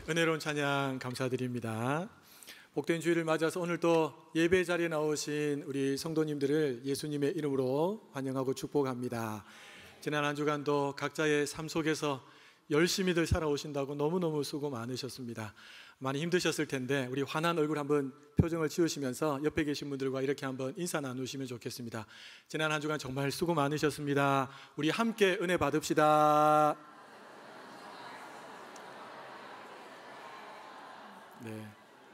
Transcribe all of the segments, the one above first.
은혜로운 찬양 감사드립니다. 복된 주일을 맞아서 오늘 또 예배 자리에 나오신 우리 성도님들을 예수님의 이름으로 환영하고 축복합니다. 지난 한 주간도 각자의 삶 속에서 열심히들 살아오신다고 너무너무 수고 많으셨습니다. 많이 힘드셨을 텐데 우리 환한 얼굴 한번 표정을 지으시면서 옆에 계신 분들과 이렇게 한번 인사 나누시면 좋겠습니다. 지난 한 주간 정말 수고 많으셨습니다. 우리 함께 은혜 받읍시다. 네,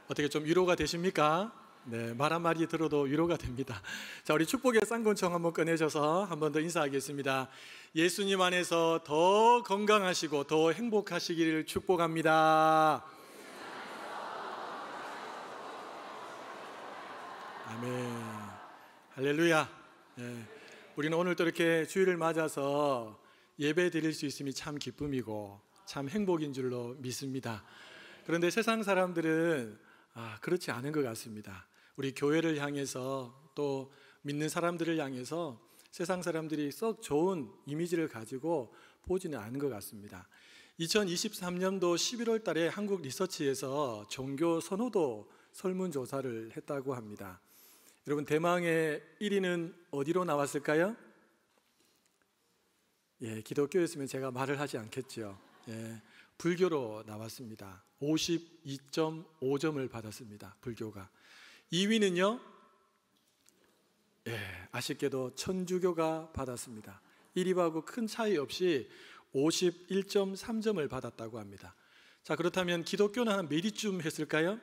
어떻게 좀 위로가 되십니까? 네, 말 한마디 들어도 위로가 됩니다. 자, 우리 축복의 쌍권총 한번 꺼내셔서 한 번 더 인사하겠습니다. 예수님 안에서 더 건강하시고 더 행복하시기를 축복합니다. 아멘. 할렐루야. 네, 우리는 오늘 또 이렇게 주일을 맞아서 예배 드릴 수 있음이 참 기쁨이고 참 행복인 줄로 믿습니다. 그런데 세상 사람들은 그렇지 않은 것 같습니다. 우리 교회를 향해서 또 믿는 사람들을 향해서 세상 사람들이 썩 좋은 이미지를 가지고 보지는 않은 것 같습니다. 2023년도 11월 달에 한국 리서치에서 종교 선호도 설문조사를 했다고 합니다. 여러분, 대망의 1위는 어디로 나왔을까요? 예, 기독교였으면 제가 말을 하지 않겠죠. 예, 불교로 나왔습니다. 52.5점을 받았습니다. 불교가. 2위는요, 아쉽게도 천주교가 받았습니다. 1위하고 큰 차이 없이 51.3점을 받았다고 합니다. 자, 그렇다면 기독교는 한 몇 위쯤 했을까요?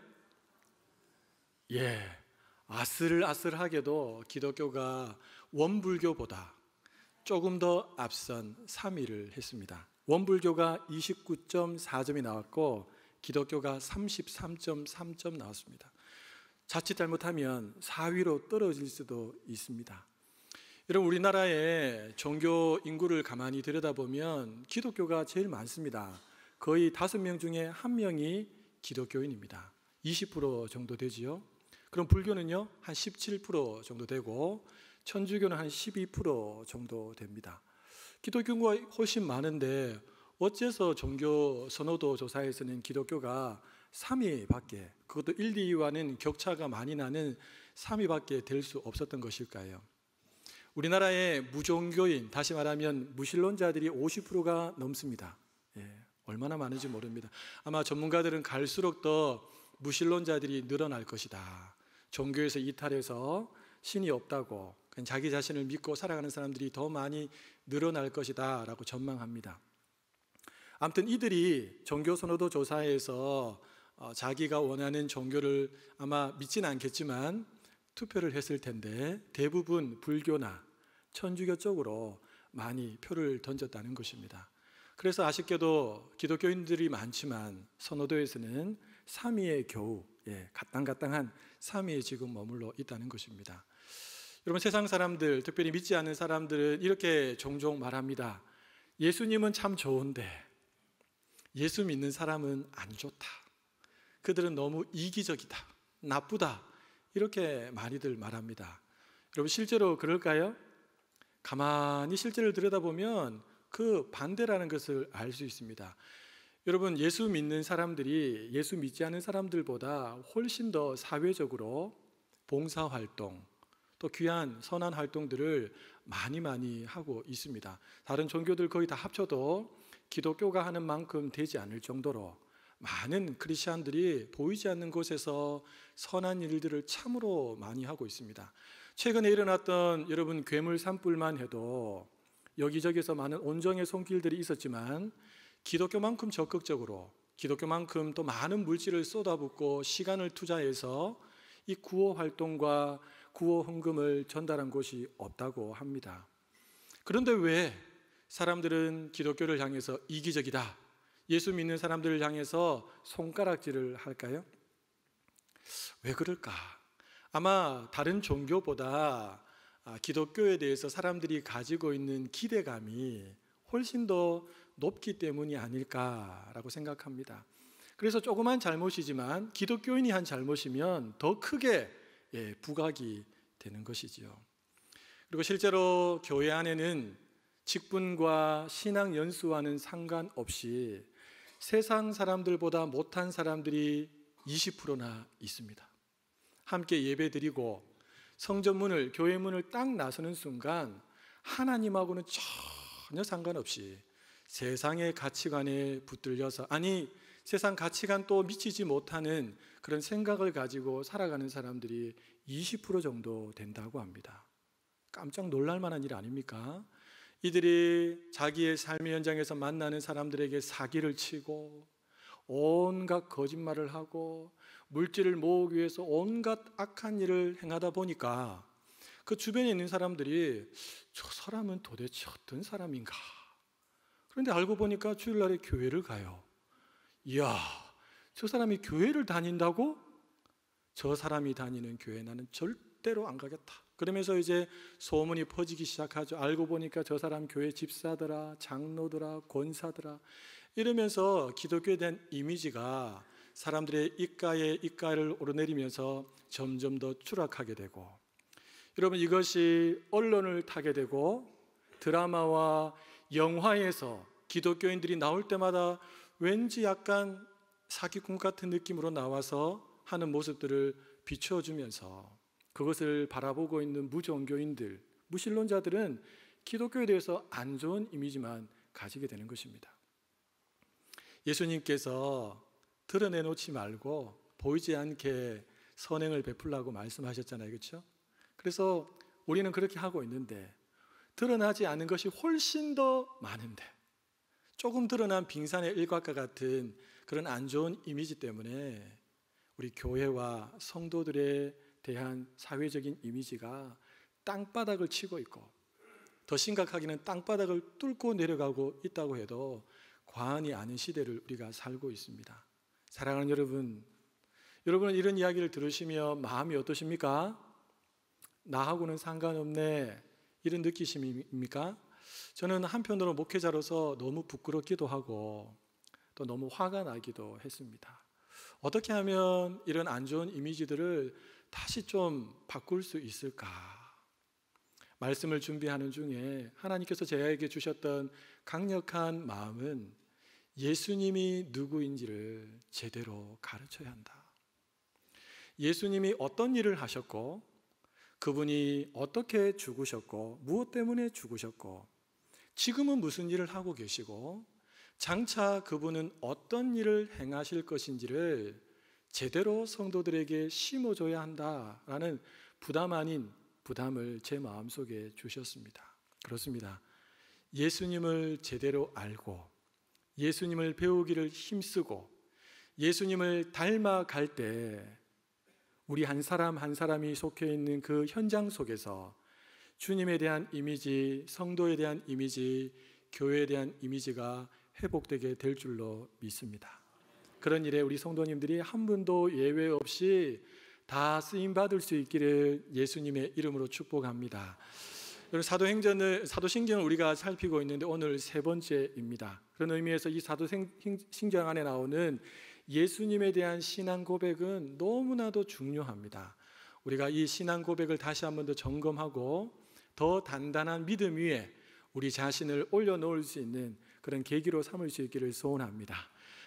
아슬아슬하게도 기독교가 원불교보다 조금 더 앞선 3위를 했습니다. 원불교가 29.4점이 나왔고 기독교가 33.3점 나왔습니다. 자칫 잘못하면 4위로 떨어질 수도 있습니다. 여러분, 우리나라의 종교 인구를 가만히 들여다보면 기독교가 제일 많습니다. 거의 5명 중에 1명이 기독교인입니다. 20% 정도 되지요. 그럼 불교는요, 한 17% 정도 되고 천주교는 한 12% 정도 됩니다. 기독교가 훨씬 많은데 어째서 종교 선호도 조사에서는 기독교가 3위밖에, 그것도 1, 2위와는 격차가 많이 나는 3위밖에 될 수 없었던 것일까요? 우리나라의 무종교인, 다시 말하면 무신론자들이 50%가 넘습니다. 얼마나 많은지 모릅니다. 아마 전문가들은 갈수록 더 무신론자들이 늘어날 것이다. 종교에서 이탈해서 신이 없다고 그냥 자기 자신을 믿고 살아가는 사람들이 더 많이 늘어날 것이다 라고 전망합니다. 아무튼 이들이 종교 선호도 조사에서 자기가 원하는 종교를 아마 믿지는 않겠지만 투표를 했을 텐데 대부분 불교나 천주교 쪽으로 많이 표를 던졌다는 것입니다. 그래서 아쉽게도 기독교인들이 많지만 선호도에서는 3위에 겨우 가땅가땅한 3위에 지금 머물러 있다는 것입니다. 여러분, 세상 사람들, 특별히 믿지 않는 사람들은 이렇게 종종 말합니다. 예수님은 참 좋은데 예수 믿는 사람은 안 좋다. 그들은 너무 이기적이다, 나쁘다, 이렇게 많이들 말합니다. 여러분, 실제로 그럴까요? 가만히 실제를 들여다보면 그 반대라는 것을 알 수 있습니다. 여러분, 예수 믿는 사람들이 예수 믿지 않은 사람들보다 훨씬 더 사회적으로 봉사활동, 또 귀한 선한 활동들을 많이 하고 있습니다. 다른 종교들 거의 다 합쳐도 기독교가 하는 만큼 되지 않을 정도로 많은 크리스찬들이 보이지 않는 곳에서 선한 일들을 참으로 많이 하고 있습니다. 최근에 일어났던 여러분 괴물 산불만 해도 여기저기서 많은 온정의 손길들이 있었지만 기독교만큼 적극적으로, 기독교만큼 또 많은 물질을 쏟아붓고 시간을 투자해서 이 구호 활동과 구호 헌금을 전달한 곳이 없다고 합니다. 그런데 왜 사람들은 기독교를 향해서 이기적이다, 예수 믿는 사람들을 향해서 손가락질을 할까요? 왜 그럴까? 아마 다른 종교보다 기독교에 대해서 사람들이 가지고 있는 기대감이 훨씬 더 높기 때문이 아닐까라고 생각합니다. 그래서 조그만 잘못이지만 기독교인이 한 잘못이면 더 크게 부각이 되는 것이지요. 그리고 실제로 교회 안에는 직분과 신앙 연수와는 상관없이 세상 사람들보다 못한 사람들이 20%나 있습니다. 함께 예배드리고 성전문을, 교회 문을 딱 나서는 순간 하나님하고는 전혀 상관없이 세상의 가치관에 붙들려서, 아니 세상 가치관 또 미치지 못하는 그런 생각을 가지고 살아가는 사람들이 20% 정도 된다고 합니다. 깜짝 놀랄 만한 일 아닙니까? 이들이 자기의 삶의 현장에서 만나는 사람들에게 사기를 치고 온갖 거짓말을 하고 물질을 모으기 위해서 온갖 악한 일을 행하다 보니까 그 주변에 있는 사람들이 저 사람은 도대체 어떤 사람인가? 그런데 알고 보니까 주일날에 교회를 가요. 이야, 저 사람이 교회를 다닌다고? 저 사람이 다니는 교회 나는 절대로 안 가겠다. 그러면서 이제 소문이 퍼지기 시작하죠. 알고 보니까 저 사람 교회 집사더라, 장로더라, 권사더라, 이러면서 기독교에 대한 이미지가 사람들의 입가에 입가를 오르내리면서 점점 더 추락하게 되고, 여러분 이것이 언론을 타게 되고 드라마와 영화에서 기독교인들이 나올 때마다 왠지 약간 사기꾼 같은 느낌으로 나와서 하는 모습들을 비춰주면서 그것을 바라보고 있는 무종교인들, 무신론자들은 기독교에 대해서 안 좋은 이미지만 가지게 되는 것입니다. 예수님께서 드러내놓지 말고 보이지 않게 선행을 베풀라고 말씀하셨잖아요, 그렇죠? 그래서 우리는 그렇게 하고 있는데 드러나지 않은 것이 훨씬 더 많은데, 조금 드러난 빙산의 일각과 같은 그런 안 좋은 이미지 때문에 우리 교회와 성도들에 대한 사회적인 이미지가 땅바닥을 치고 있고, 더 심각하게는 땅바닥을 뚫고 내려가고 있다고 해도 과언이 아닌 시대를 우리가 살고 있습니다. 사랑하는 여러분, 여러분은 이런 이야기를 들으시며 마음이 어떠십니까? 나하고는 상관없네, 이런 느끼심입니까? 저는 한편으로 목회자로서 너무 부끄럽기도 하고 또 너무 화가 나기도 했습니다. 어떻게 하면 이런 안 좋은 이미지들을 다시 좀 바꿀 수 있을까? 말씀을 준비하는 중에 하나님께서 제게 주셨던 강력한 마음은 예수님이 누구인지를 제대로 가르쳐야 한다. 예수님이 어떤 일을 하셨고, 그분이 어떻게 죽으셨고, 무엇 때문에 죽으셨고, 지금은 무슨 일을 하고 계시고, 장차 그분은 어떤 일을 행하실 것인지를 제대로 성도들에게 심어줘야 한다라는 부담 아닌 부담을 제 마음속에 주셨습니다. 그렇습니다. 예수님을 제대로 알고 예수님을 배우기를 힘쓰고 예수님을 닮아갈 때 우리 한 사람 한 사람이 속해 있는 그 현장 속에서 주님에 대한 이미지, 성도에 대한 이미지, 교회에 대한 이미지가 회복되게 될 줄로 믿습니다. 그런 일에 우리 성도님들이 한 분도 예외 없이 다 쓰임받을 수 있기를 예수님의 이름으로 축복합니다. 사도신경을 우리가 살피고 있는데 오늘 세 번째입니다. 그런 의미에서 이 사도신경 안에 나오는 예수님에 대한 신앙 고백은 너무나도 중요합니다. 우리가 이 신앙 고백을 다시 한 번 더 점검하고 더 단단한 믿음 위에 우리 자신을 올려놓을 수 있는 그런 계기로 삼을 수 있기를 소원합니다.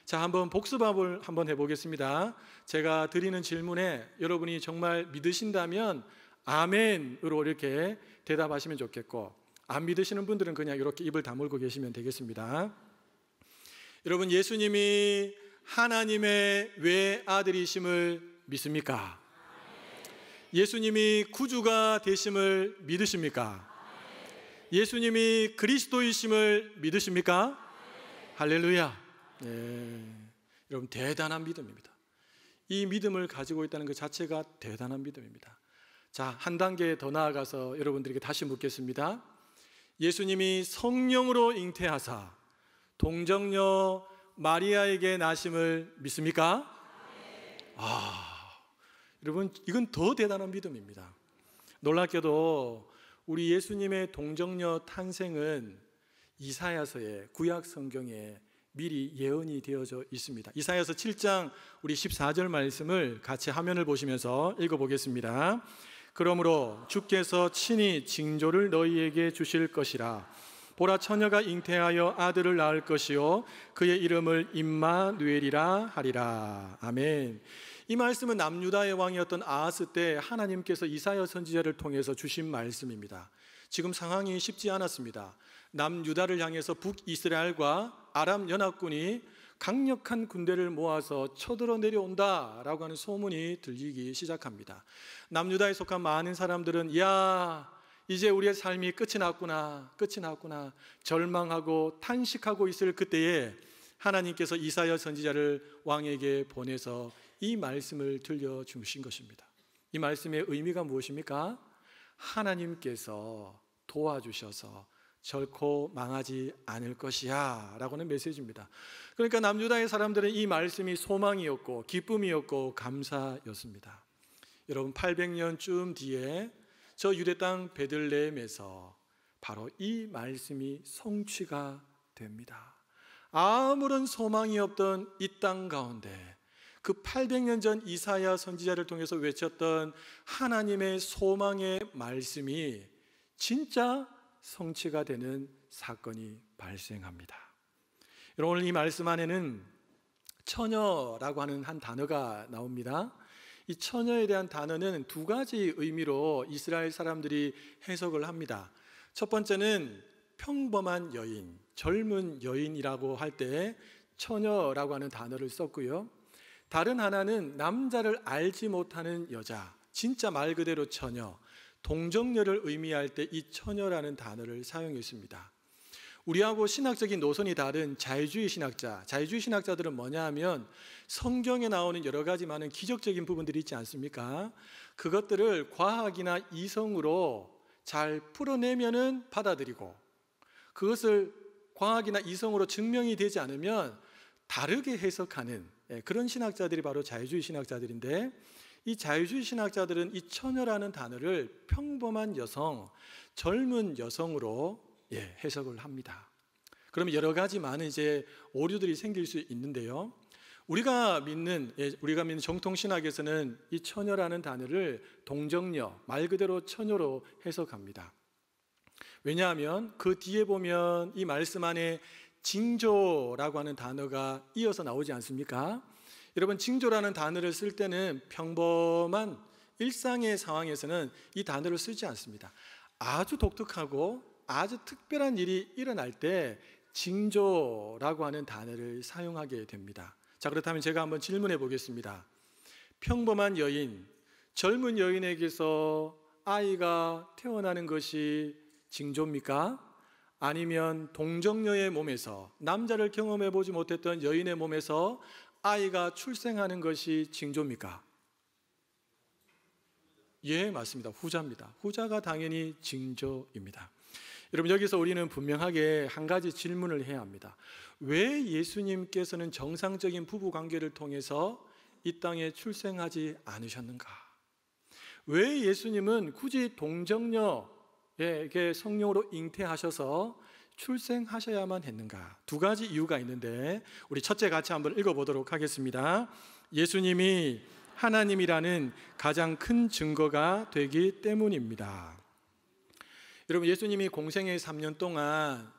자, 한번 복습합을 한번 해보겠습니다. 제가 드리는 질문에 여러분이 정말 믿으신다면 아멘으로 이렇게 대답하시면 좋겠고, 안 믿으시는 분들은 그냥 이렇게 입을 다물고 계시면 되겠습니다. 여러분, 예수님이 하나님의 외아들이심을 믿습니까? 예수님이 구주가 되심을 믿으십니까? 예수님이 그리스도이심을 믿으십니까? 할렐루야. 네. 여러분, 대단한 믿음입니다. 이 믿음을 가지고 있다는 것 자체가 대단한 믿음입니다. 자, 한 단계 더 나아가서 여러분들에게 다시 묻겠습니다. 예수님이 성령으로 잉태하사 동정녀 마리아에게 나심을 믿습니까? 여러분, 이건 더 대단한 믿음입니다. 놀랍게도 우리 예수님의 동정녀 탄생은 이사야서의 구약 성경에 미리 예언이 되어져 있습니다. 이사야서 7장 우리 14절 말씀을 같이 화면을 보시면서 읽어보겠습니다. 그러므로 주께서 친히 징조를 너희에게 주실 것이라. 보라, 처녀가 잉태하여 아들을 낳을 것이요 그의 이름을 임마누엘이라 하리라. 아멘. 이 말씀은 남유다의 왕이었던 아하스 때 하나님께서 이사야 선지자를 통해서 주신 말씀입니다. 지금 상황이 쉽지 않았습니다. 남유다를 향해서 북이스라엘과 아람 연합군이 강력한 군대를 모아서 쳐들어 내려온다라고 하는 소문이 들리기 시작합니다. 남유다에 속한 많은 사람들은 야, 이제 우리의 삶이 끝이 났구나 절망하고 탄식하고 있을 그때에 하나님께서 이사야 선지자를 왕에게 보내서 이 말씀을 들려주신 것입니다. 이 말씀의 의미가 무엇입니까? 하나님께서 도와주셔서 결코 망하지 않을 것이야 라고는 메시지입니다. 그러니까 남유다의 사람들은 이 말씀이 소망이었고 기쁨이었고 감사였습니다. 여러분, 800년쯤 뒤에 저 유대 땅 베들레헴에서 바로 이 말씀이 성취가 됩니다. 아무런 소망이 없던 이 땅 가운데 그 800년 전 이사야 선지자를 통해서 외쳤던 하나님의 소망의 말씀이 진짜 성취가 되는 사건이 발생합니다. 여러분, 오늘 이 말씀 안에는 처녀라고 하는 한 단어가 나옵니다. 이 처녀에 대한 단어는 두 가지 의미로 이스라엘 사람들이 해석을 합니다. 첫 번째는 평범한 여인, 젊은 여인이라고 할 때 처녀라고 하는 단어를 썼고요. 다른 하나는 남자를 알지 못하는 여자, 진짜 말 그대로 처녀, 동정녀를 의미할 때 이 처녀라는 단어를 사용했습니다. 우리하고 신학적인 노선이 다른 자유주의 신학자들은 뭐냐 하면 성경에 나오는 여러 가지 많은 기적적인 부분들이 있지 않습니까? 그것들을 과학이나 이성으로 잘 풀어내면은 받아들이고, 그것을 과학이나 이성으로 증명이 되지 않으면 다르게 해석하는 그런 신학자들이 바로 자유주의 신학자들인데, 이 자유주의 신학자들은 이 처녀라는 단어를 평범한 여성, 젊은 여성으로 해석을 합니다. 그러면 여러 가지 많은 이제 오류들이 생길 수 있는데요. 우리가 믿는 정통 신학에서는 이 처녀라는 단어를 동정녀, 말 그대로 처녀로 해석합니다. 왜냐하면 그 뒤에 보면 이 말씀 안에 징조라고 하는 단어가 이어서 나오지 않습니까? 여러분, 징조라는 단어를 쓸 때는 평범한 일상의 상황에서는 이 단어를 쓰지 않습니다. 아주 독특하고 아주 특별한 일이 일어날 때 징조라고 하는 단어를 사용하게 됩니다. 자, 그렇다면 제가 한번 질문해 보겠습니다. 평범한 여인, 젊은 여인에게서 아이가 태어나는 것이 징조입니까? 아니면 동정녀의 몸에서, 남자를 경험해 보지 못했던 여인의 몸에서 아이가 출생하는 것이 징조입니까? 예, 맞습니다. 후자입니다. 후자가 당연히 징조입니다. 여러분, 여기서 우리는 분명하게 한 가지 질문을 해야 합니다. 왜 예수님께서는 정상적인 부부 관계를 통해서 이 땅에 출생하지 않으셨는가? 왜 예수님은 굳이 동정녀에게 성령으로 잉태하셔서 출생하셔야만 했는가? 두 가지 이유가 있는데 우리 첫째 같이 한번 읽어보도록 하겠습니다. 예수님이 하나님이라는 가장 큰 증거가 되기 때문입니다. 여러분, 예수님이 공생의 3년 동안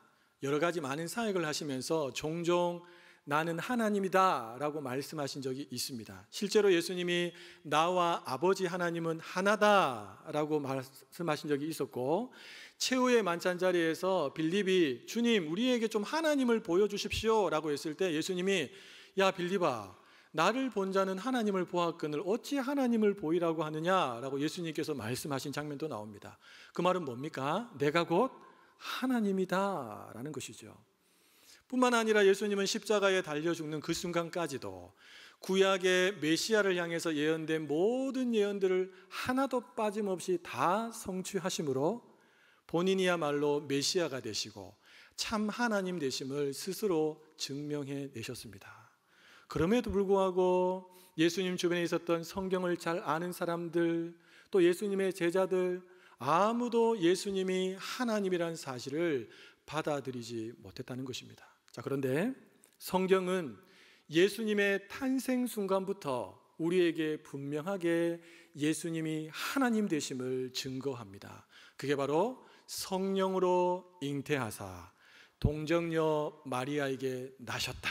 여러 가지 많은 사역을 하시면서 종종 나는 하나님이다 라고 말씀하신 적이 있습니다. 실제로 예수님이 나와 아버지 하나님은 하나다 라고 말씀하신 적이 있었고, 최후의 만찬 자리에서 빌립이 주님, 우리에게 좀 하나님을 보여주십시오 라고 했을 때 예수님이 야 빌립아, 나를 본 자는 하나님을 보았거늘 어찌 하나님을 보이라고 하느냐라고 예수님께서 말씀하신 장면도 나옵니다. 그 말은 뭡니까? 내가 곧 하나님이다 라는 것이죠. 뿐만 아니라 예수님은 십자가에 달려 죽는 그 순간까지도 구약의 메시아를 향해서 예언된 모든 예언들을 하나도 빠짐없이 다 성취하심으로 본인이야말로 메시아가 되시고 참 하나님 되심을 스스로 증명해 내셨습니다. 그럼에도 불구하고 예수님 주변에 있었던 성경을 잘 아는 사람들, 또 예수님의 제자들, 아무도 예수님이 하나님이라는 사실을 받아들이지 못했다는 것입니다. 자, 그런데 성경은 예수님의 탄생 순간부터 우리에게 분명하게 예수님이 하나님 되심을 증거합니다. 그게 바로 성령으로 잉태하사 동정녀 마리아에게 나셨다.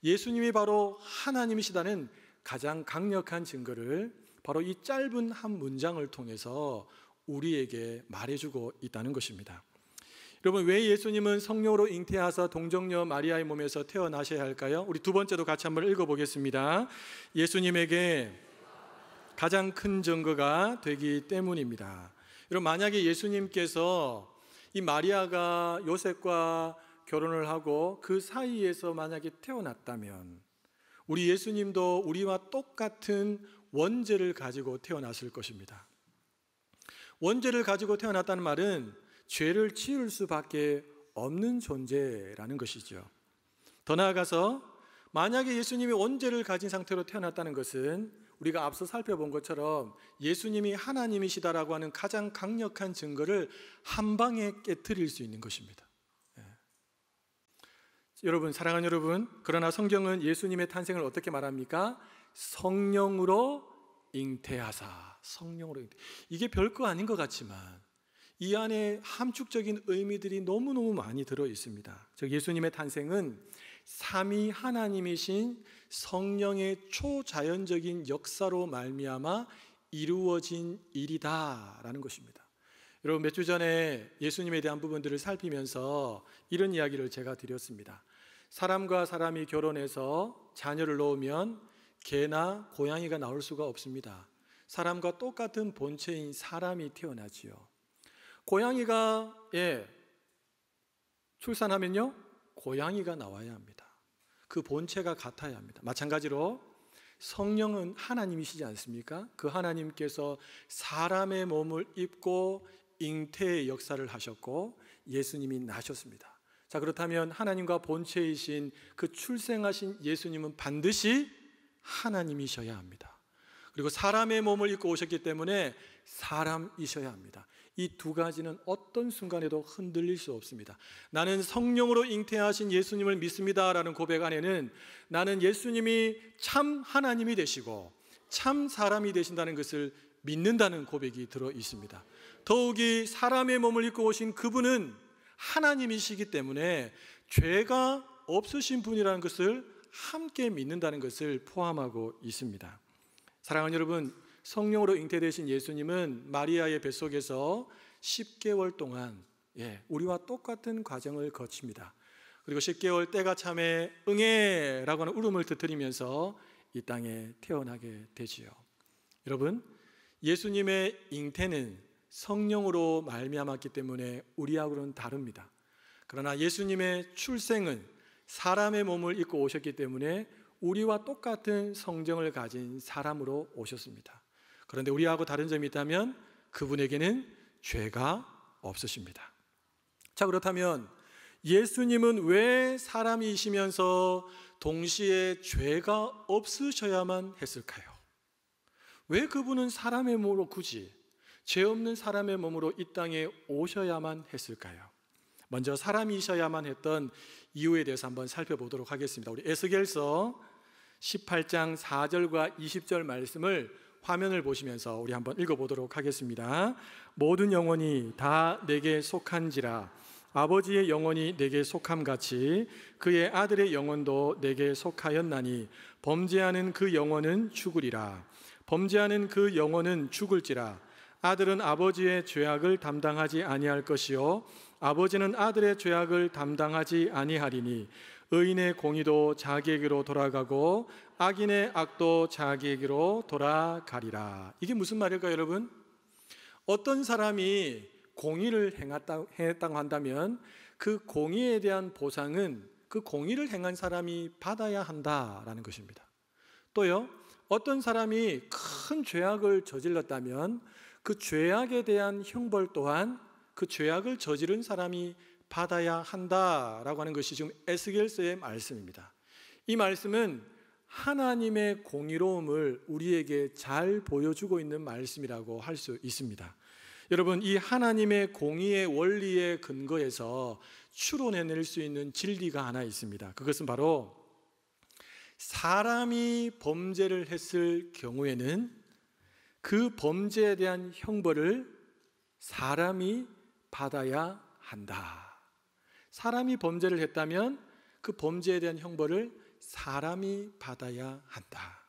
예수님이 바로 하나님이시다는 가장 강력한 증거를 바로 이 짧은 한 문장을 통해서 우리에게 말해주고 있다는 것입니다. 여러분, 왜 예수님은 성령으로 잉태하사 동정녀 마리아의 몸에서 태어나셔야 할까요? 우리 두 번째도 같이 한번 읽어보겠습니다. 예수님에게 가장 큰 증거가 되기 때문입니다. 여러분, 만약에 예수님께서 이 마리아가 요셉과 결혼을 하고 그 사이에서 만약에 태어났다면 우리 예수님도 우리와 똑같은 원죄를 가지고 태어났을 것입니다. 원죄를 가지고 태어났다는 말은 죄를 지을 수밖에 없는 존재라는 것이죠. 더 나아가서 만약에 예수님이 원죄를 가진 상태로 태어났다는 것은 우리가 앞서 살펴본 것처럼 예수님이 하나님이시다라고 하는 가장 강력한 증거를 한 방에 깨트릴 수 있는 것입니다. 여러분, 사랑하는 여러분, 그러나 성경은 예수님의 탄생을 어떻게 말합니까? 성령으로 잉태하사. 성령으로 잉태. 이게 별거 아닌 것 같지만 이 안에 함축적인 의미들이 너무너무 많이 들어 있습니다. 즉, 예수님의 탄생은 삼위 하나님이신 성령의 초자연적인 역사로 말미암아 이루어진 일이다라는 것입니다. 여러분, 몇 주 전에 예수님에 대한 부분들을 살피면서 이런 이야기를 제가 드렸습니다. 사람과 사람이 결혼해서 자녀를 놓으면 개나 고양이가 나올 수가 없습니다. 사람과 똑같은 본체인 사람이 태어나지요. 고양이가 출산하면요, 고양이가 나와야 합니다. 그 본체가 같아야 합니다. 마찬가지로 성령은 하나님이시지 않습니까? 그 하나님께서 사람의 몸을 입고 잉태의 역사를 하셨고 예수님이 나셨습니다. 자, 그렇다면 하나님과 본체이신 그 출생하신 예수님은 반드시 하나님이셔야 합니다. 그리고 사람의 몸을 입고 오셨기 때문에 사람이셔야 합니다. 이 두 가지는 어떤 순간에도 흔들릴 수 없습니다. 나는 성령으로 잉태하신 예수님을 믿습니다라는 고백 안에는 나는 예수님이 참 하나님이 되시고 참 사람이 되신다는 것을 믿는다는 고백이 들어 있습니다. 더욱이 사람의 몸을 입고 오신 그분은 하나님이시기 때문에 죄가 없으신 분이라는 것을 함께 믿는다는 것을 포함하고 있습니다. 사랑하는 여러분, 성령으로 잉태되신 예수님은 마리아의 뱃속에서 10개월 동안 우리와 똑같은 과정을 거칩니다. 그리고 10개월 때가 참에 응애라고 하는 울음을 터뜨리면서 이 땅에 태어나게 되지요. 여러분, 예수님의 잉태는 성령으로 말미암았기 때문에 우리하고는 다릅니다. 그러나 예수님의 출생은 사람의 몸을 입고 오셨기 때문에 우리와 똑같은 성정을 가진 사람으로 오셨습니다. 그런데 우리하고 다른 점이 있다면 그분에게는 죄가 없으십니다. 자, 그렇다면 예수님은 왜 사람이시면서 동시에 죄가 없으셔야만 했을까요? 왜 그분은 사람의 몸으로 굳이 죄 없는 사람의 몸으로 이 땅에 오셔야만 했을까요? 먼저 사람이셔야만 했던 이유에 대해서 한번 살펴보도록 하겠습니다. 우리 에스겔서 18장 4절과 20절 말씀을 화면을 보시면서 우리 한번 읽어보도록 하겠습니다. 모든 영혼이 다 내게 속한지라 아버지의 영혼이 내게 속함같이 그의 아들의 영혼도 내게 속하였나니 범죄하는 그 영혼은 죽으리라. 범죄하는 그 영혼은 죽을지라. 아들은 아버지의 죄악을 담당하지 아니할 것이요 아버지는 아들의 죄악을 담당하지 아니하리니 의인의 공의도 자기에게로 돌아가고 악인의 악도 자기에게로 돌아가리라. 이게 무슨 말일까요, 여러분? 어떤 사람이 공의를 행했다고 한다면 그 공의에 대한 보상은 그 공의를 행한 사람이 받아야 한다라는 것입니다. 또요, 어떤 사람이 큰 죄악을 저질렀다면 그 죄악에 대한 형벌 또한 그 죄악을 저지른 사람이 받아야 한다라고 하는 것이 지금 에스겔서의 말씀입니다. 이 말씀은 하나님의 공의로움을 우리에게 잘 보여주고 있는 말씀이라고 할 수 있습니다. 여러분, 이 하나님의 공의의 원리에 근거해서 추론해낼 수 있는 진리가 하나 있습니다. 그것은 바로 사람이 범죄를 했을 경우에는 그 범죄에 대한 형벌을 사람이 받아야 한다. 사람이 범죄를 했다면 그 범죄에 대한 형벌을 사람이 받아야 한다.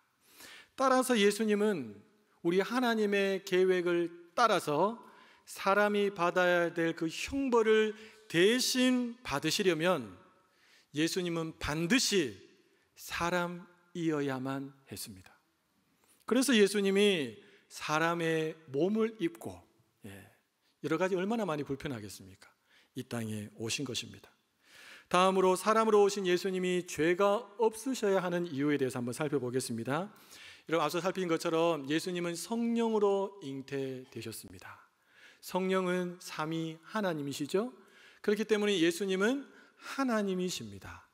따라서 예수님은 우리 하나님의 계획을 따라서 사람이 받아야 될 그 형벌을 대신 받으시려면 예수님은 반드시 사람이어야만 했습니다. 그래서 예수님이 사람의 몸을 입고 여러 가지 얼마나 많이 불편하겠습니까? 이 땅에 오신 것입니다. 다음으로 사람으로 오신 예수님이 죄가 없으셔야 하는 이유에 대해서 한번 살펴보겠습니다. 여러분 앞서 살핀 것처럼 예수님은 성령으로 잉태되셨습니다. 성령은 삼위 하나님이시죠. 그렇기 때문에 예수님은 하나님이십니다.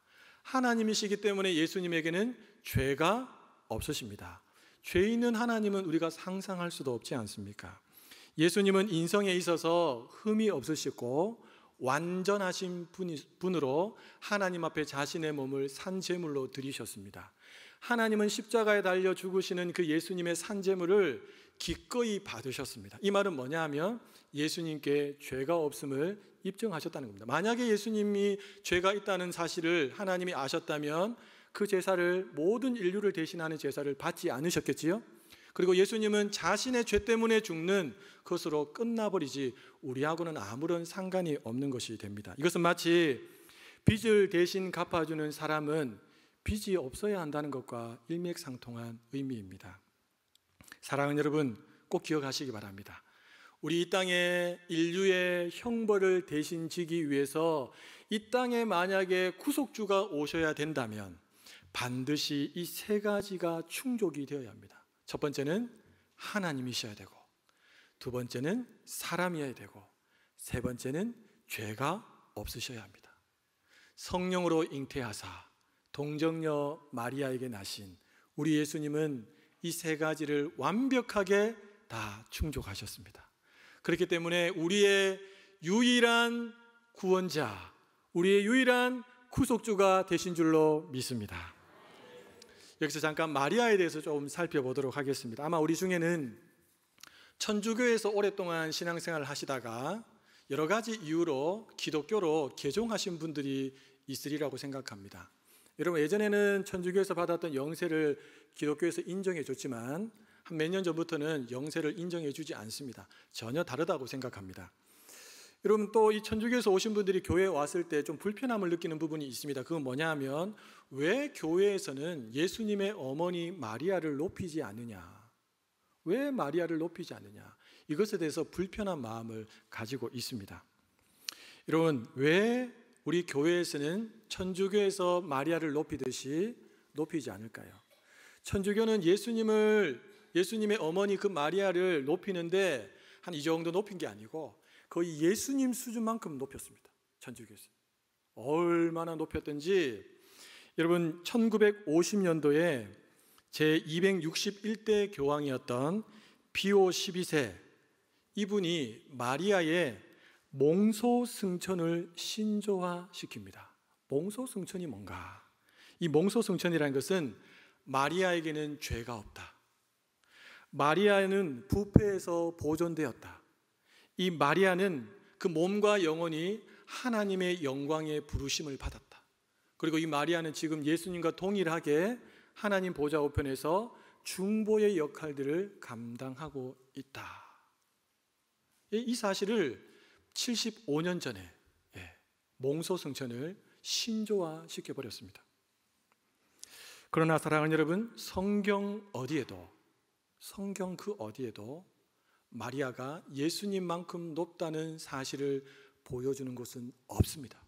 하나님이시기 때문에 예수님에게는 죄가 없으십니다. 죄 있는 하나님은 우리가 상상할 수도 없지 않습니까? 예수님은 인성에 있어서 흠이 없으시고 완전하신 분으로 하나님 앞에 자신의 몸을 산제물로 드리셨습니다. 하나님은 십자가에 달려 죽으시는 그 예수님의 산제물을 기꺼이 받으셨습니다. 이 말은 뭐냐 하면 예수님께 죄가 없음을 입증하셨다는 겁니다. 만약에 예수님이 죄가 있다는 사실을 하나님이 아셨다면 그 제사를, 모든 인류를 대신하는 제사를 받지 않으셨겠지요. 그리고 예수님은 자신의 죄 때문에 죽는 것으로 끝나버리지 우리하고는 아무런 상관이 없는 것이 됩니다. 이것은 마치 빚을 대신 갚아주는 사람은 빚이 없어야 한다는 것과 일맥상통한 의미입니다. 사랑하는 여러분, 꼭 기억하시기 바랍니다. 우리 이 땅에 인류의 형벌을 대신 지기 위해서 이 땅에 만약에 구속주가 오셔야 된다면 반드시 이 세 가지가 충족이 되어야 합니다. 첫 번째는 하나님이셔야 되고, 두 번째는 사람이어야 되고, 세 번째는 죄가 없으셔야 합니다. 성령으로 잉태하사 동정녀 마리아에게 나신 우리 예수님은 이 세 가지를 완벽하게 다 충족하셨습니다. 그렇기 때문에 우리의 유일한 구원자, 우리의 유일한 구속주가 되신 줄로 믿습니다. 여기서 잠깐 마리아에 대해서 좀 살펴보도록 하겠습니다. 아마 우리 중에는 천주교에서 오랫동안 신앙생활을 하시다가 여러 가지 이유로 기독교로 개종하신 분들이 있으리라고 생각합니다. 여러분, 예전에는 천주교에서 받았던 영세를 기독교에서 인정해 줬지만 한 몇 년 전부터는 영세를 인정해 주지 않습니다. 전혀 다르다고 생각합니다. 여러분, 또 이 천주교에서 오신 분들이 교회에 왔을 때 좀 불편함을 느끼는 부분이 있습니다. 그건 뭐냐 하면 왜 교회에서는 예수님의 어머니 마리아를 높이지 않느냐, 왜 마리아를 높이지 않느냐, 이것에 대해서 불편한 마음을 가지고 있습니다. 여러분, 왜 우리 교회에서는 천주교에서 마리아를 높이듯이 높이지 않을까요? 천주교는 예수님의 어머니 그 마리아를 높이는데 한 이 정도 높인 게 아니고 거의 예수님 수준만큼 높였습니다. 천주교에서 얼마나 높였던지, 여러분 1950년도에 제261대 교황이었던 비오 12세, 이분이 마리아의 몽소승천을 신조화시킵니다. 몽소승천이 뭔가? 이 몽소승천이라는 것은 마리아에게는 죄가 없다, 마리아는 부패에서 보존되었다, 이 마리아는 그 몸과 영혼이 하나님의 영광의 부르심을 받았다, 그리고 이 마리아는 지금 예수님과 동일하게 하나님 보좌 우편에서 중보의 역할들을 감당하고 있다. 이 사실을 75년 전에 몽소승천을 신조화시켜버렸습니다. 그러나 사랑하는 여러분, 성경 그 어디에도 마리아가 예수님만큼 높다는 사실을 보여주는 것은 없습니다.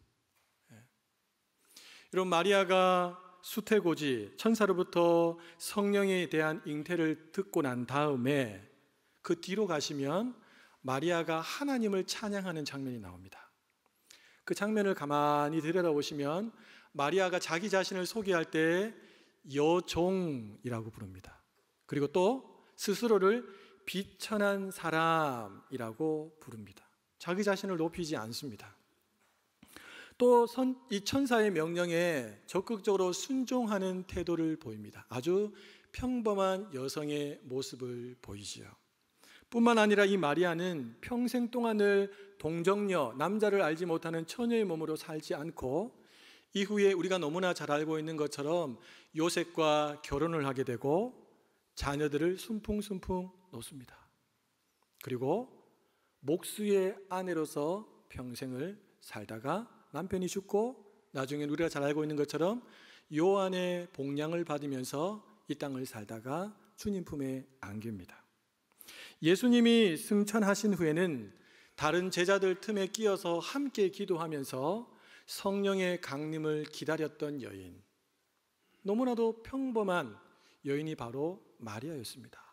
여러분, 마리아가 수태고지 천사로부터 성령에 대한 잉태를 듣고 난 다음에 그 뒤로 가시면 마리아가 하나님을 찬양하는 장면이 나옵니다. 그 장면을 가만히 들여다보시면 마리아가 자기 자신을 소개할 때 여종이라고 부릅니다. 그리고 또 스스로를 비천한 사람이라고 부릅니다. 자기 자신을 높이지 않습니다. 또 이 천사의 명령에 적극적으로 순종하는 태도를 보입니다. 아주 평범한 여성의 모습을 보이지요. 뿐만 아니라 이 마리아는 평생 동안을 동정녀, 남자를 알지 못하는 처녀의 몸으로 살지 않고 이후에 우리가 너무나 잘 알고 있는 것처럼 요셉과 결혼을 하게 되고 자녀들을 순풍순풍 놓습니다. 그리고 목수의 아내로서 평생을 살다가 남편이 죽고 나중에 우리가 잘 알고 있는 것처럼 요한의 복량을 받으면서 이 땅을 살다가 주님 품에 안깁니다. 예수님이 승천하신 후에는 다른 제자들 틈에 끼어서 함께 기도하면서 성령의 강림을 기다렸던 여인, 너무나도 평범한 여인이 바로 마리아였습니다.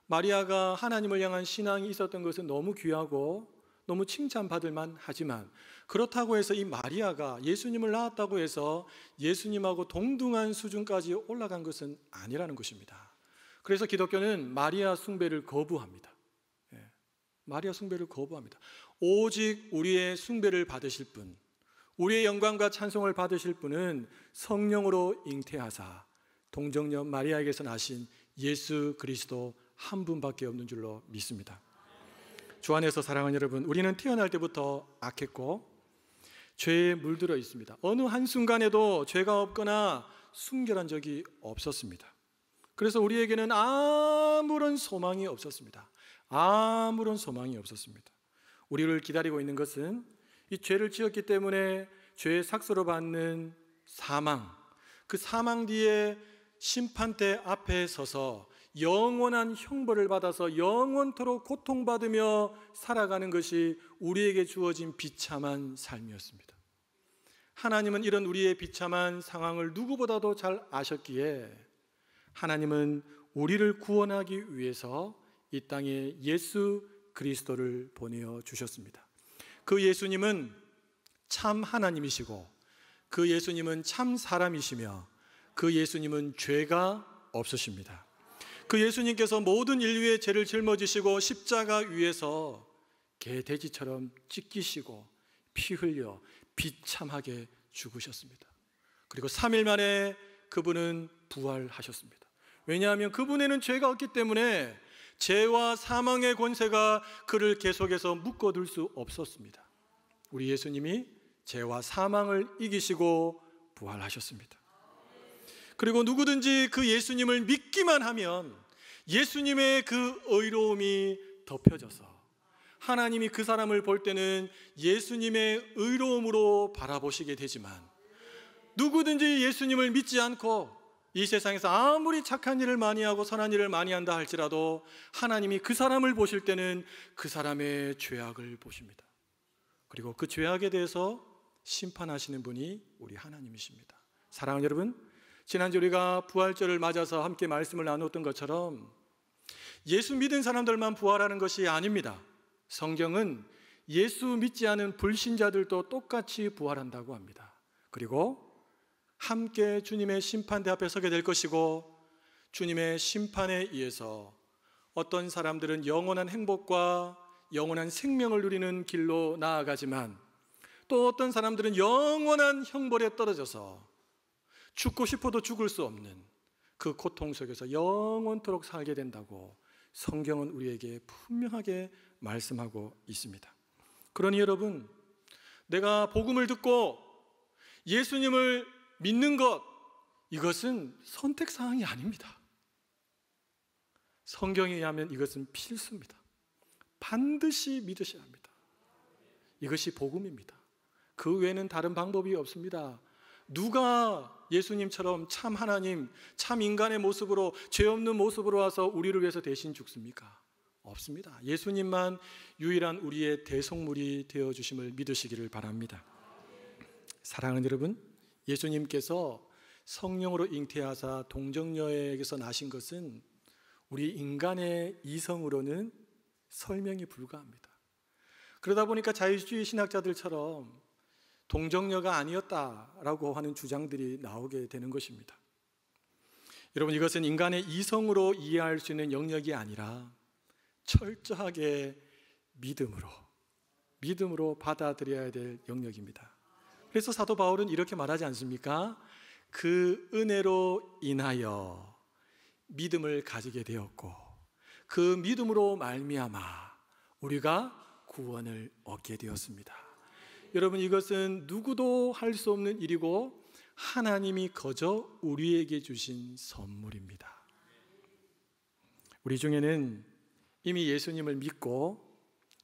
마리아가 하나님을 향한 신앙이 있었던 것은 너무 귀하고 너무 칭찬받을 만하지만 그렇다고 해서 이 마리아가 예수님을 낳았다고 해서 예수님하고 동등한 수준까지 올라간 것은 아니라는 것입니다. 그래서 기독교는 마리아 숭배를 거부합니다. 마리아 숭배를 거부합니다. 오직 우리의 숭배를 받으실 분, 우리의 영광과 찬송을 받으실 분은 성령으로 잉태하사 동정녀 마리아에게서 나신 예수 그리스도 한 분밖에 없는 줄로 믿습니다. 주 안에서 사랑하는 여러분, 우리는 태어날 때부터 악했고 죄에 물들어 있습니다. 어느 한순간에도 죄가 없거나 순결한 적이 없었습니다. 그래서 우리에게는 아무런 소망이 없었습니다. 아무런 소망이 없었습니다. 우리를 기다리고 있는 것은 이 죄를 지었기 때문에 죄의 삭스로 받는 사망, 그 사망 뒤에 심판대 앞에 서서 영원한 형벌을 받아서 영원토록 고통받으며 살아가는 것이 우리에게 주어진 비참한 삶이었습니다. 하나님은 이런 우리의 비참한 상황을 누구보다도 잘 아셨기에 하나님은 우리를 구원하기 위해서 이 땅에 예수 그리스도를 보내어 주셨습니다. 그 예수님은 참 하나님이시고 그 예수님은 참 사람이시며 그 예수님은 죄가 없으십니다. 그 예수님께서 모든 인류의 죄를 짊어지시고 십자가 위에서 개돼지처럼 찢기시고 피 흘려 비참하게 죽으셨습니다. 그리고 3일 만에 그분은 부활하셨습니다. 왜냐하면 그분에는 죄가 없기 때문에 죄와 사망의 권세가 그를 계속해서 묶어둘 수 없었습니다. 우리 예수님이 죄와 사망을 이기시고 부활하셨습니다. 그리고 누구든지 그 예수님을 믿기만 하면 예수님의 그 의로움이 덮여져서 하나님이 그 사람을 볼 때는 예수님의 의로움으로 바라보시게 되지만 누구든지 예수님을 믿지 않고 이 세상에서 아무리 착한 일을 많이 하고 선한 일을 많이 한다 할지라도 하나님이 그 사람을 보실 때는 그 사람의 죄악을 보십니다. 그리고 그 죄악에 대해서 심판하시는 분이 우리 하나님이십니다. 사랑하는 여러분, 지난주 우리가 부활절을 맞아서 함께 말씀을 나눴던 것처럼 예수 믿은 사람들만 부활하는 것이 아닙니다. 성경은 예수 믿지 않은 불신자들도 똑같이 부활한다고 합니다. 그리고 함께 주님의 심판대 앞에 서게 될 것이고 주님의 심판에 의해서 어떤 사람들은 영원한 행복과 영원한 생명을 누리는 길로 나아가지만 또 어떤 사람들은 영원한 형벌에 떨어져서 죽고 싶어도 죽을 수 없는 그 고통 속에서 영원토록 살게 된다고 성경은 우리에게 분명하게 말씀하고 있습니다. 그러니 여러분, 내가 복음을 듣고 예수님을 믿는 것, 이것은 선택사항이 아닙니다. 성경에 의하면 이것은 필수입니다. 반드시 믿으셔야 합니다. 이것이 복음입니다. 그 외에는 다른 방법이 없습니다. 누가 예수님처럼 참 하나님, 참 인간의 모습으로, 죄 없는 모습으로 와서 우리를 위해서 대신 죽습니까? 없습니다. 예수님만 유일한 우리의 대속물이 되어주심을 믿으시기를 바랍니다. 사랑하는 여러분, 예수님께서 성령으로 잉태하사 동정녀에게서 나신 것은 우리 인간의 이성으로는 설명이 불가합니다. 그러다 보니까 자유주의 신학자들처럼 동정녀가 아니었다라고 하는 주장들이 나오게 되는 것입니다. 여러분, 이것은 인간의 이성으로 이해할 수 있는 영역이 아니라 철저하게 믿음으로 받아들여야 될 영역입니다. 그래서 사도 바울은 이렇게 말하지 않습니까? 그 은혜로 인하여 믿음을 가지게 되었고 그 믿음으로 말미암아 우리가 구원을 얻게 되었습니다. 여러분, 이것은 누구도 할 수 없는 일이고 하나님이 거저 우리에게 주신 선물입니다. 우리 중에는 이미 예수님을 믿고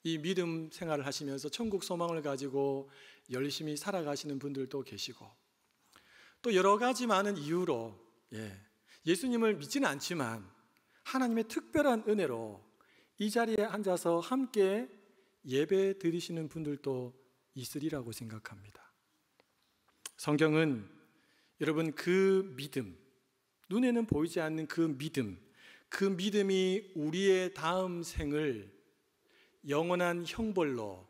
이 믿음 생활을 하시면서 천국 소망을 가지고 열심히 살아가시는 분들도 계시고, 또 여러 가지 많은 이유로 예수님을 믿지는 않지만 하나님의 특별한 은혜로 이 자리에 앉아서 함께 예배 드리시는 분들도 있으리라고 생각합니다. 성경은 여러분, 그 믿음, 눈에는 보이지 않는 그 믿음이 우리의 다음 생을 영원한 형벌로,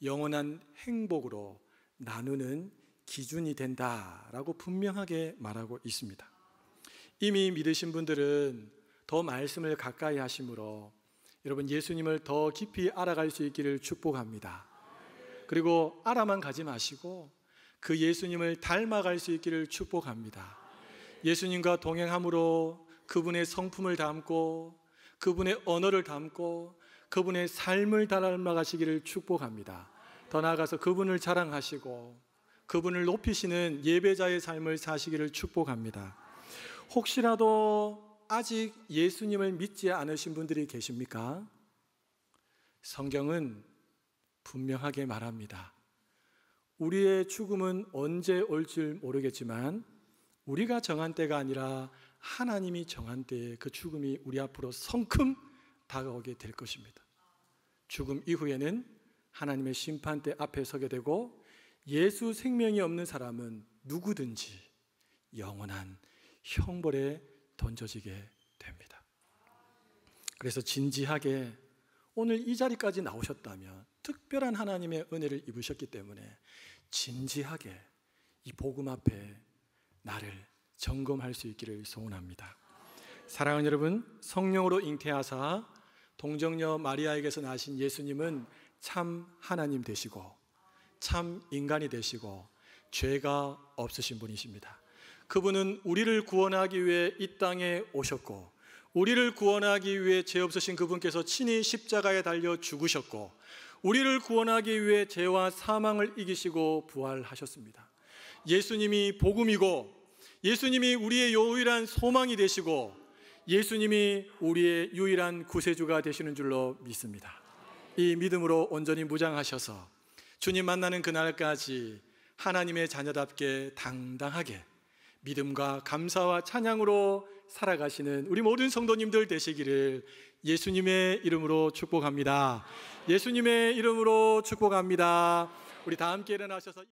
영원한 행복으로 나누는 기준이 된다라고 분명하게 말하고 있습니다. 이미 믿으신 분들은 더 말씀을 가까이 하심으로 여러분, 예수님을 더 깊이 알아갈 수 있기를 축복합니다. 그리고 알아만 가지 마시고 그 예수님을 닮아갈 수 있기를 축복합니다. 예수님과 동행함으로 그분의 성품을 담고 그분의 언어를 담고 그분의 삶을 닮아가시기를 축복합니다. 더 나아가서 그분을 자랑하시고 그분을 높이시는 예배자의 삶을 사시기를 축복합니다. 혹시라도 아직 예수님을 믿지 않으신 분들이 계십니까? 성경은 분명하게 말합니다. 우리의 죽음은 언제 올 줄 모르겠지만 우리가 정한 때가 아니라 하나님이 정한 때에 그 죽음이 우리 앞으로 성큼 다가오게 될 것입니다. 죽음 이후에는 하나님의 심판대 앞에 서게 되고 예수 생명이 없는 사람은 누구든지 영원한 형벌에 던져지게 됩니다. 그래서 진지하게 오늘 이 자리까지 나오셨다면 특별한 하나님의 은혜를 입으셨기 때문에 진지하게 이 복음 앞에 나를 점검할 수 있기를 소원합니다. 사랑하는 여러분, 성령으로 잉태하사 동정녀 마리아에게서 나신 예수님은 참 하나님 되시고 참 인간이 되시고 죄가 없으신 분이십니다. 그분은 우리를 구원하기 위해 이 땅에 오셨고 우리를 구원하기 위해 죄 없으신 그분께서 친히 십자가에 달려 죽으셨고 우리를 구원하기 위해 죄와 사망을 이기시고 부활하셨습니다. 예수님이 복음이고 예수님이 우리의 유일한 소망이 되시고 예수님이 우리의 유일한 구세주가 되시는 줄로 믿습니다. 이 믿음으로 온전히 무장하셔서 주님 만나는 그날까지 하나님의 자녀답게 당당하게 믿음과 감사와 찬양으로 살아가시는 우리 모든 성도님들 되시기를 예수님의 이름으로 축복합니다. 예수님의 이름으로 축복합니다. 우리 다 함께 일어나셔서